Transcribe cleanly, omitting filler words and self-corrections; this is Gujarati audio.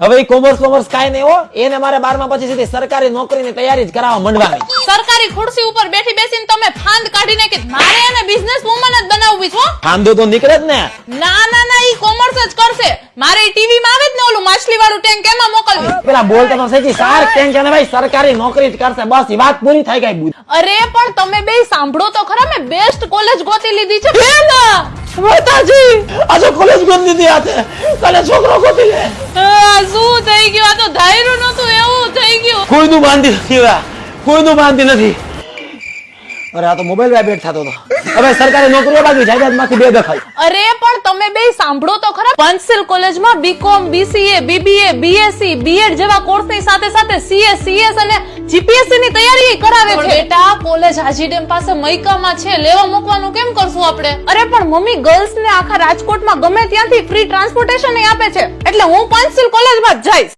હવે કોમર્સ કાઈ નહીં હો, એને મારે 12મા પછી સીધી સરકારી નોકરીની તૈયારી જ કરાવવા માંડવાની. સરકારી ખુરશી ઉપર બેઠી બેસીને તમે ફાંદ કાઢી નાખી. મારે એને બિઝનેસ વુમન જ બનાવવી છે. ફાંદો તો નીકળે જ ને. ના ઈ કોમર્સ જ કરશે. મારે ટીવી માં આવે જ ને ઓલું માછલી વાળું ટેન્ક એમાં મોકલવી. પેલા બોલતા તો સચી સાર કેમ છે ને ભાઈ, સરકારી નોકરી જ કરશે બસ, ઈ વાત પૂરી થઈ ગઈ. અરે પણ તમે બે સાંભળો તો ખરા, મેં બેસ્ટ કોલેજ ગોતી લીધી છે. માતાજી આજો કોલેજ ગોતી દીધી આતે, કાલે છોકરો ગોતી લે. શું થઈ ગયું? આ તો ધાર્યું નતું એવું થઈ ગયું. કોઈનું બાંધી નથી, કોઈનું બાંધી નથી. અરે આ તો મોબાઈલ માં બેઠ થતો હતો. હવે સરકારી નોકરીઓ બાજુ જાયદાદ માંથી બે દખાય. અરે પણ તમે બે સાંભળો તો ખરા, પંચશીલ કોલેજમાં BCom, BCA, BBA, BSc, BEd જેવા કોર્સની સાથે સાથે સીએ, સીએસ અને જીપીએસસી ની તૈયારી કરાવે છે. બેટા કોલેજ હાજી ડેમ પાસે મૈકામાં છે, લેવા મૂકવાનું કેમ કરશું આપણે? અરે પણ મમ્મી, ગર્લ્સ ને આખા રાજકોટમાં ગમે ત્યાંથી ફ્રી ટ્રાન્સપોર્ટેશન આપે છે, એટલે હું પંચશીલ કોલેજમાં જ જઈશ.